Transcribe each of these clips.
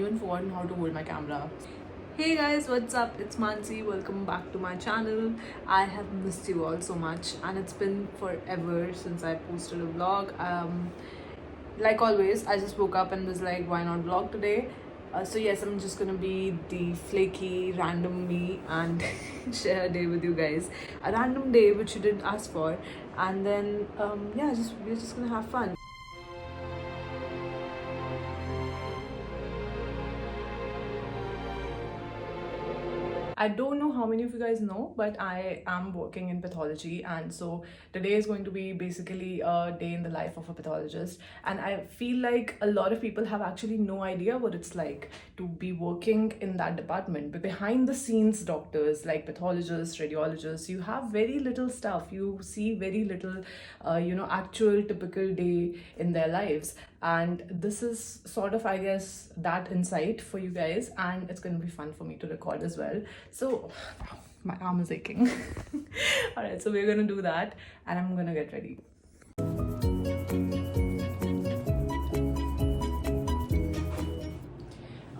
even forgotten how to hold my camera. Hey guys, what's up? It's Mansi. Welcome back to my channel. I have missed you all so much, and it's been forever since I posted a vlog. Like always, I just woke up and was like, why not vlog today? So yes, I'm just gonna be the flaky random me and share a day with you guys. A random day which you didn't ask for, and then yeah, we're just gonna have fun. I don't know how many of you guys know, but I am working in pathology, and so today is going to be basically a day in the life of a pathologist. And I feel like a lot of people have actually no idea what it's like to be working in that department. But behind the scenes, doctors like pathologists, radiologists, you have very little stuff. You see very little, actual typical day in their lives. And this is sort of, I guess, that insight for you guys, and it's going to be fun for me to record as well. So my arm is aching. All right, so we're going to do that, and I'm going to get ready.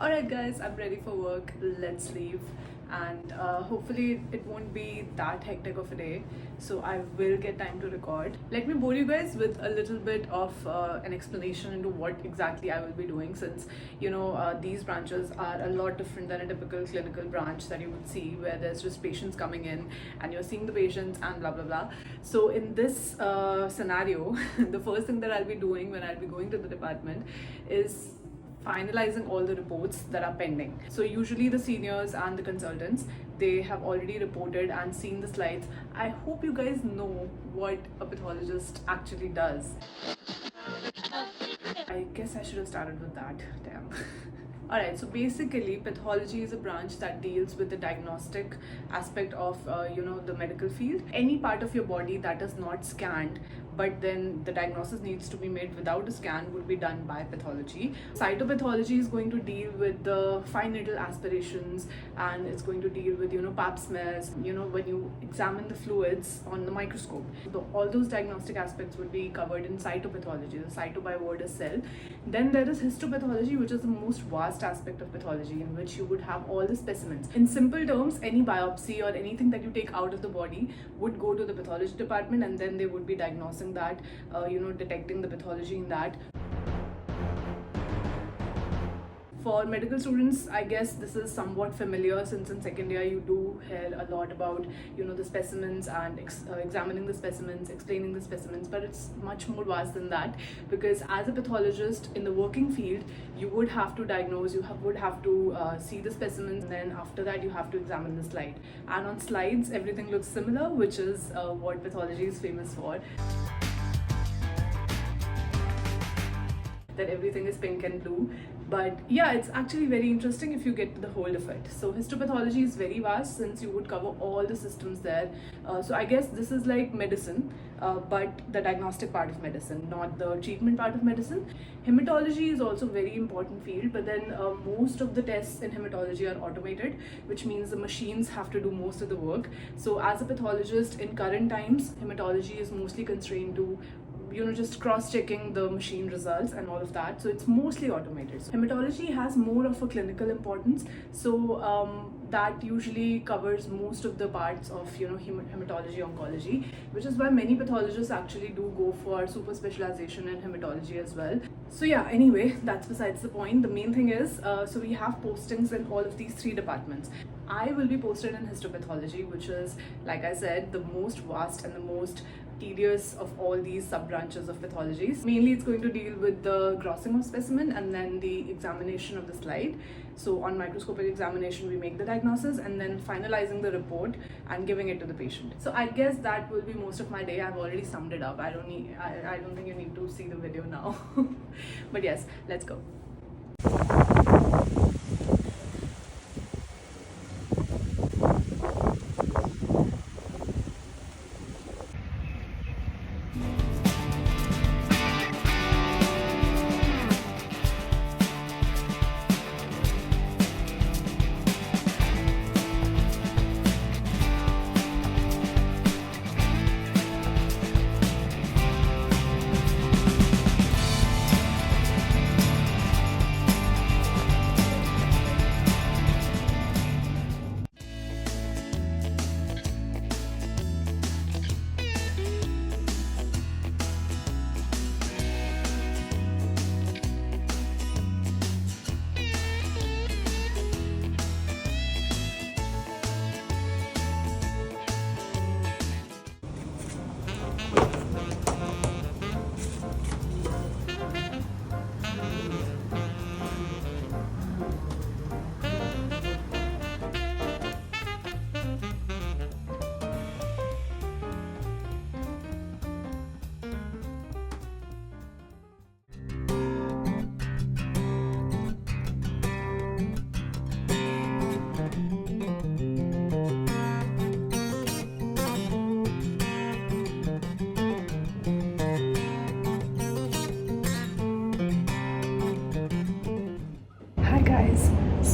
All right guys, I'm ready for work. Let's leave, and hopefully it won't be that hectic of a day, so I will get time to record. Let me bore you guys with a little bit of an explanation into what exactly I will be doing, since these branches are a lot different than a typical clinical branch that you would see, where there's just patients coming in and you're seeing the patients and blah blah blah. So in this scenario, the first thing that I'll be doing when I'll be going to the department is finalizing all the reports that are pending. So usually the seniors and the consultants, they have already reported and seen the slides. I hope you guys know what a pathologist actually does. I guess I should have started with that, damn. Alright, so basically pathology is a branch that deals with the diagnostic aspect of the medical field. Any part of your body that is not scanned, but then the diagnosis needs to be made without a scan, would be done by pathology. Cytopathology is going to deal with the fine needle aspirations, and it's going to deal with pap smears, when you examine the fluids on the microscope. So all those diagnostic aspects would be covered in cytopathology. The cyto by word is cell. Then there is histopathology, which is the most vast aspect of pathology, in which you would have all the specimens. In simple terms, any biopsy or anything that you take out of the body would go to the pathology department, and then they would be diagnosing that, detecting the pathology in that. For medical students, I guess this is somewhat familiar, since in second year you do hear a lot about the specimens and examining the specimens, explaining the specimens, but it's much more vast than that, because as a pathologist in the working field, you would have to diagnose, would have to see the specimens, and then after that you have to examine the slide. And on slides everything looks similar, which is what pathology is famous for. That everything is pink and blue, but yeah, it's actually very interesting if you get to the whole of it. So histopathology is very vast, since you would cover all the systems there. So I guess this is like medicine, but the diagnostic part of medicine, not the treatment part of medicine. Hematology is also a very important field, but then most of the tests in hematology are automated, which means the machines have to do most of the work. So as a pathologist in current times, hematology is mostly constrained to just cross-checking the machine results and all of that, so it's mostly automated. So hematology has more of a clinical importance, so that usually covers most of the parts of hematology oncology, which is why many pathologists actually do go for super specialization in hematology as well. So yeah, anyway, that's besides the point. The main thing is, so we have postings in all of these three departments. I will be posted in histopathology, which is, like I said, the most vast and the most tedious of all these sub-branches of pathologies. Mainly it's going to deal with the grossing of specimen and then the examination of the slide. So on microscopic examination we make the diagnosis, and then finalizing the report and giving it to the patient. So I guess that will be most of my day. I've already summed it up. I don't think you need to see the video now. But yes, let's go.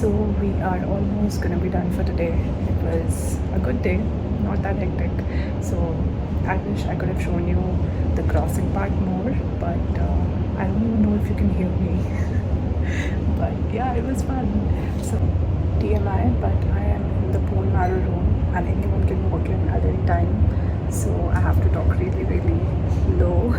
So we are almost gonna be done for today. It was a good day, not that hectic. So I wish I could have shown you the crossing part more, but I don't even know if you can hear me. But yeah, it was fun. So TMI, but I am in the bone marrow room and anyone can walk in at any time. So I have to talk really, really low